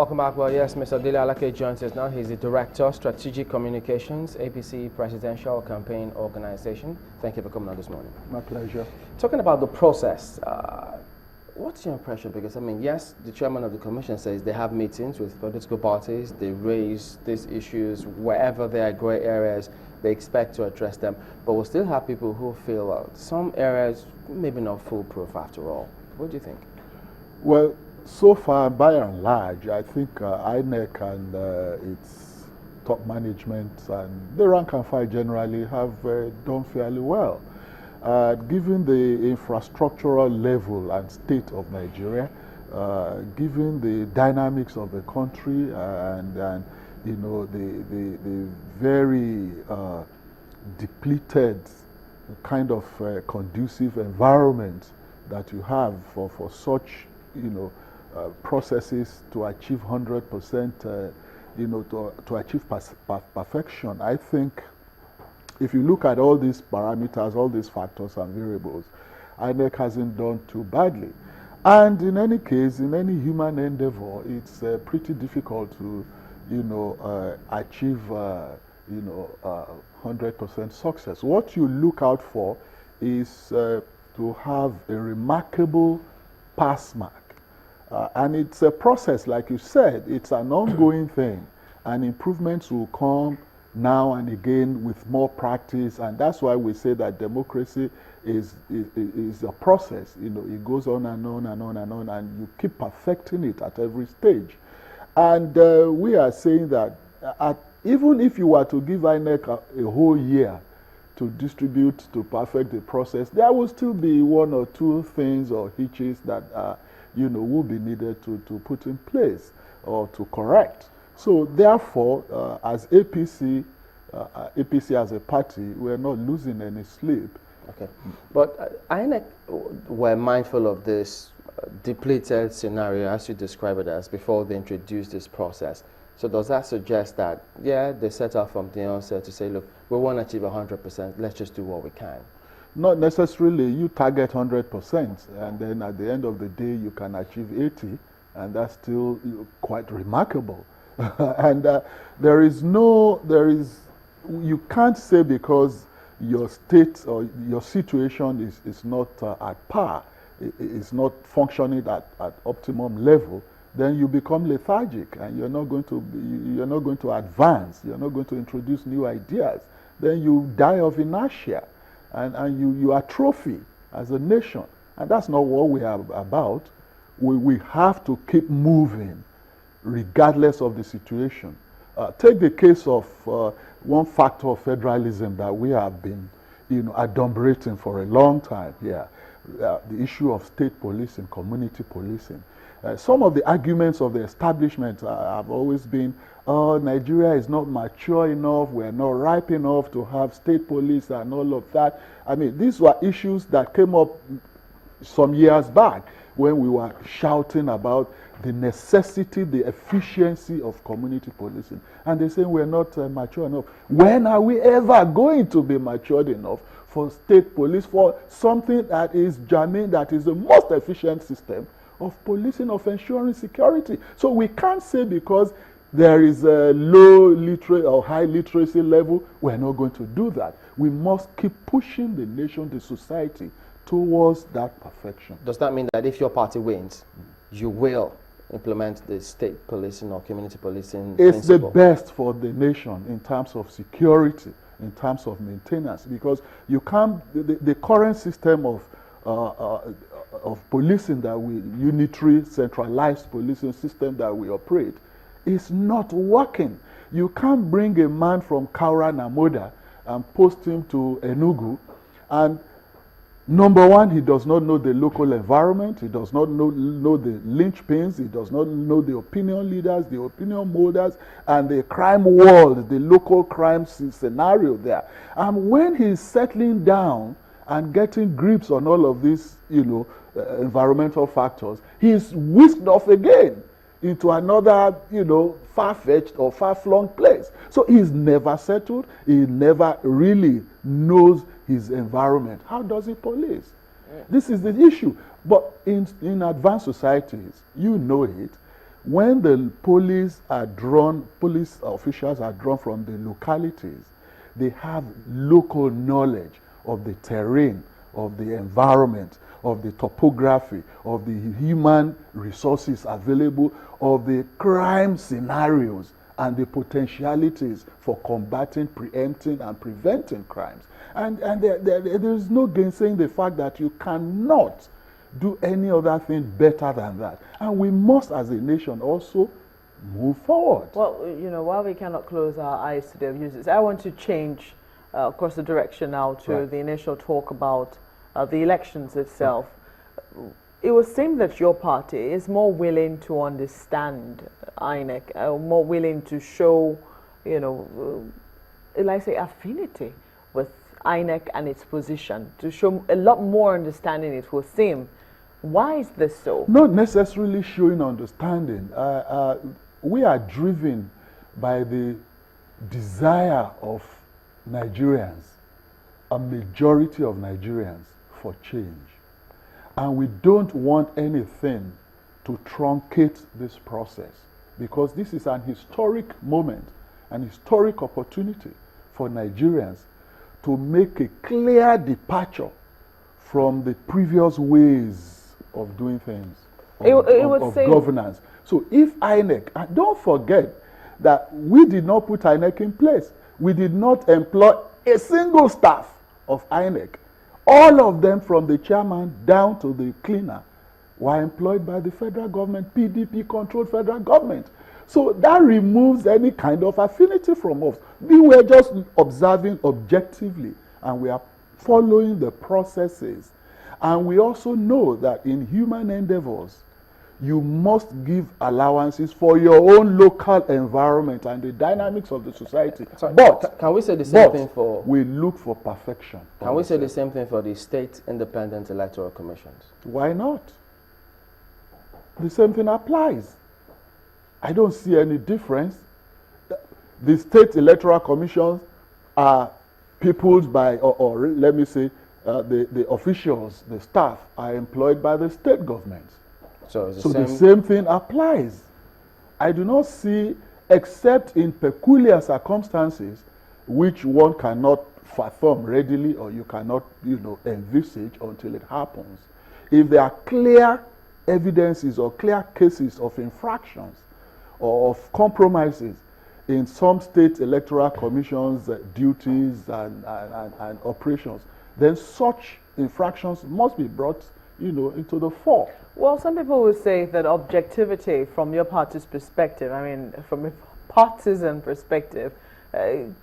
Welcome back. Well, yes, Mr. Dele Alake joins us now. He's the Director, Strategic Communications, APC Presidential Campaign Organization. Thank you for coming on this morning. My pleasure. Talking about the process, what's your impression? Because, I mean, yes, the chairman of the commission says they have meetings with political parties, they raise these issues, wherever there are gray areas, they expect to address them, but we'll still have people who feel some areas maybe not foolproof after all. What do you think? Well, so far, by and large, I think INEC and its top management and the rank and file generally have done fairly well. Given the infrastructural level and state of Nigeria, given the dynamics of the country and you know, the very depleted kind of conducive environment that you have for such, you know, processes to achieve 100%, you know, to achieve perfection. I think if you look at all these parameters, all these factors and variables, INEC hasn't done too badly. And in any case, in any human endeavor, it's pretty difficult to, you know, achieve, you know, 100% success. What you look out for is to have a remarkable pass mark. And it's a process, like you said, it's an ongoing thing, and improvements will come now and again with more practice, and that's why we say that democracy is a process. You know, it goes on and on and on and on, and you keep perfecting it at every stage. And we are saying that even if you were to give INEC a whole year to distribute, to perfect the process, there will still be one or two things or hitches that you know, will be needed to put in place or to correct. So therefore, as APC, APC as a party, we're not losing any sleep. Okay, but INEC were mindful of this depleted scenario, as you describe it as, before they introduced this process. So does that suggest that, yeah, they set out from the onset to say, look, we want to achieve 100%, let's just do what we can? Not necessarily. You target 100%, and then at the end of the day, you can achieve 80%, and that's still quite remarkable. And you can't say because your state or your situation is not at par, is not functioning at optimum level, then you become lethargic, and you're not going to advance. You're not going to introduce new ideas. Then you die of inertia. And you atrophy as a nation. And that's not what we are about. We have to keep moving regardless of the situation. Take the case of one factor of federalism that we have been, you know, adumbrating for a long time here, the issue of state policing, community policing. Some of the arguments of the establishment have always been, oh, Nigeria is not mature enough, we're not ripe enough to have state police and all of that. I mean, these were issues that came up some years back when we were shouting about the necessity, the efficiency of community policing. And they say we're not mature enough. When are we ever going to be matured enough for state police, for something that is germane, that is the most efficient system of policing, of ensuring security? So we can't say because there is a low literacy or high literacy level, we're not going to do that. We must keep pushing the nation, the society, towards that perfection. Does that mean that if your party wins, you will implement the state policing or community policing It's principle? the best for the nation in terms of security, in terms of maintenance, because you can't, the current system of policing that unitary, centralized policing system that we operate is not working. You can't bring a man from Kaura Namoda and post him to Enugu, and number one, he does not know the local environment, he does not know the linchpins, he does not know the opinion leaders, the opinion molders, and the crime world, the local crime scenario there. And when he's settling down and getting grips on all of these, you know, environmental factors, he's whisked off again into another, you know, far-fetched or far-flung place. So he's never settled. He never really knows his environment. How does he police? Yeah. This is the issue. But in advanced societies, you know it, when the police officials are drawn from the localities, they have local knowledge of the terrain, of the environment, of the topography, of the human resources available, of the crime scenarios and the potentialities for combating, preempting, and preventing crimes. And there is no gainsaying the fact that you cannot do any other thing better than that. And we must, as a nation, also move forward. Well, while we cannot close our eyes to the abuses, I want to change, of course, the direction now to the initial talk about the elections itself. It would seem that your party is more willing to understand INEC, more willing to show, like say, affinity with INEC and its position, to show a lot more understanding, it would seem. Why is this so? Not necessarily showing understanding. We are driven by the desire of Nigerians, a majority of Nigerians, for change. And we don't want anything to truncate this process, because this is an historic moment, an historic opportunity for Nigerians to make a clear departure from the previous ways of doing things, of governance. So if INEC, and don't forget that we did not put INEC in place. We did not employ a single staff of INEC. All of them, from the chairman down to the cleaner, were employed by the federal government, PDP-controlled federal government. So that removes any kind of affinity from us. We were just observing objectively, and we are following the processes. And we also know that in human endeavors, you must give allowances for your own local environment and the dynamics of the society. Sorry, but can we say the same thing for... we look for perfection. Can we say the same thing for the state independent electoral commissions? Why not? The same thing applies. I don't see any difference. The state electoral commissions are peopled by, or let me say, the officials, the staff, are employed by the state government. So the same thing applies. I do not see, except in peculiar circumstances, which one cannot fathom readily, or you cannot, envisage until it happens. If there are clear evidences or clear cases of infractions or of compromises in some state electoral commissions' duties and operations, then such infractions must be brought, into the fore. Well, some people would say that objectivity from your party's perspective, from a partisan perspective,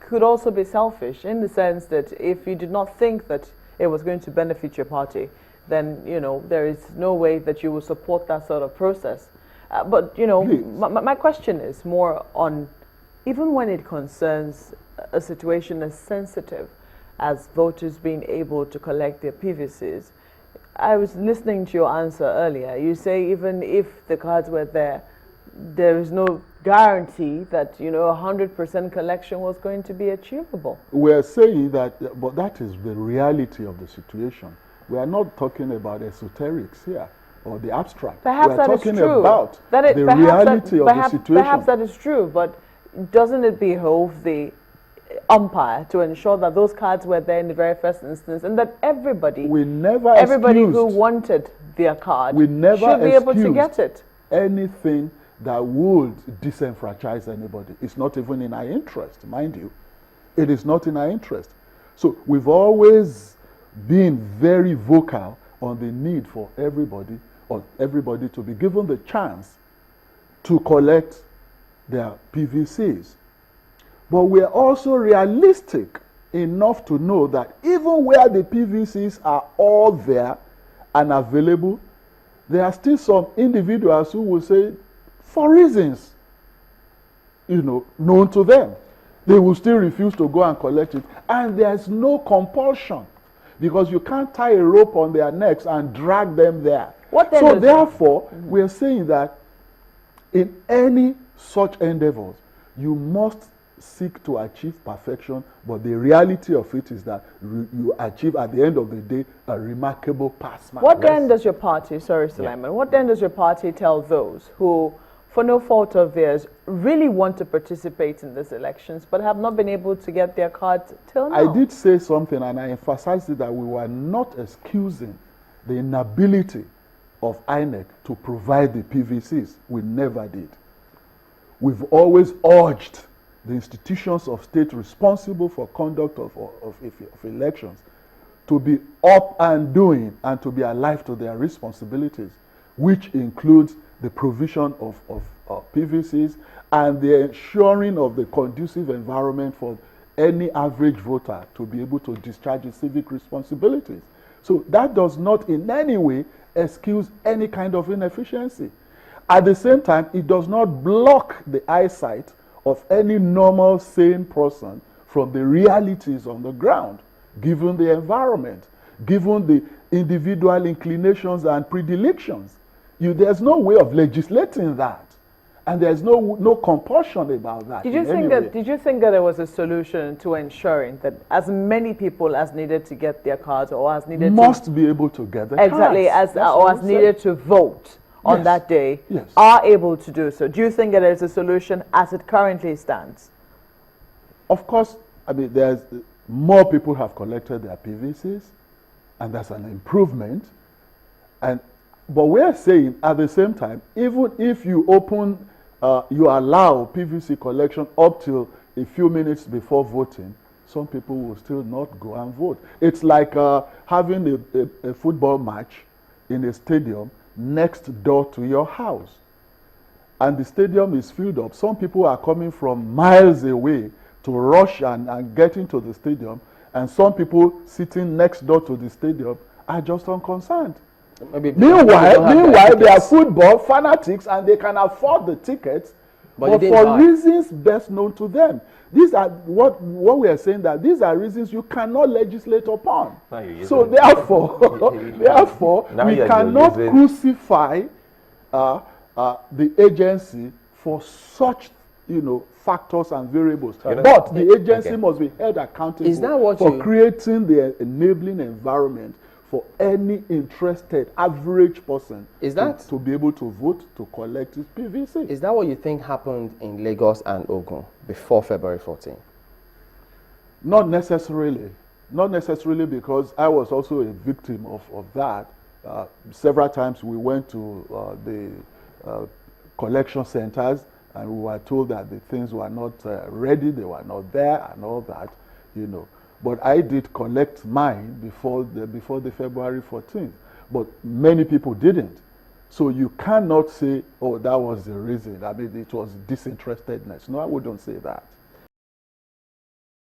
could also be selfish, in the sense that if you did not think that it was going to benefit your party, then, there is no way that you will support that sort of process. But, my question is more on, even when it concerns a situation as sensitive as voters being able to collect their PVCs, I was listening to your answer earlier. You say even if the cards were there, there is no guarantee that 100% collection was going to be achievable. We're saying that, but that is the reality of the situation. We are not talking about esoterics here or the abstract. Perhaps we're that is talking true. About the reality of the situation. Perhaps that is true, but doesn't it behove the umpire to ensure that those cards were there in the very first instance, and that everybody who wanted their card should be able to get it? Anything that would disenfranchise anybody. It's not even in our interest, mind you. It is not in our interest. So we've always been very vocal on the need for everybody to be given the chance to collect their PVCs. But we are also realistic enough to know that even where the PVCs are all there and available, there are still some individuals who will say, for reasons, known to them, they will still refuse to go and collect it. And there's no compulsion, because you can't tie a rope on their necks and drag them there. So therefore, we are saying that in any such endeavors, you must seek to achieve perfection, but the reality of it is that you achieve at the end of the day a remarkable pass mark. What then does your party, sorry Sulaiman, what then does your party tell those who for no fault of theirs, really want to participate in these elections, but have not been able to get their cards till now. I did say something, and I emphasized it, that we were not excusing the inability of INEC to provide the PVCs. We never did. We've always urged the institutions of state responsible for conduct of elections to be up and doing and to be alive to their responsibilities, which includes the provision of PVCs and the ensuring of the conducive environment for any average voter to be able to discharge his civic responsibilities. So that does not in any way excuse any kind of inefficiency. At the same time, it does not block the eyesight of any normal, sane person from the realities on the ground, given the environment, given the individual inclinations and predilections. There's no way of legislating that. And there's no compulsion about that. Did you think that there was a solution to ensuring that as many people as needed to get their cards or as needed must be able to get the exactly cards. as needed to vote on that day are able to do so? Do you think that there's a solution as it currently stands? Of course, I mean, there's more people have collected their PVCs, and that's an improvement. But we're saying at the same time, even if you you allow PVC collection up till a few minutes before voting, some people will still not go and vote. It's like having a football match in a stadium next door to your house. And the stadium is filled up. Some people are coming from miles away to rush and get into the stadium. And some people sitting next door to the stadium are just unconcerned. Meanwhile, they are football fanatics and they can afford the tickets, but for reasons best known to them. These are what we are saying, that these are reasons you cannot legislate upon. So therefore, we cannot crucify the agency for such, factors and variables. But the agency must be held accountable for creating the enabling environment for any interested average person to be able to vote to collect his PVC. Is that what you think happened in Lagos and Ogun before February 14? Not necessarily. Not necessarily, because I was also a victim of that. Several times we went to the collection centers and we were told that the things were not ready, they were not there and all that, But I did collect mine before the February 14th. But many people didn't. So you cannot say, oh, that was the reason. I mean, it was disinterestedness. No, I wouldn't say that.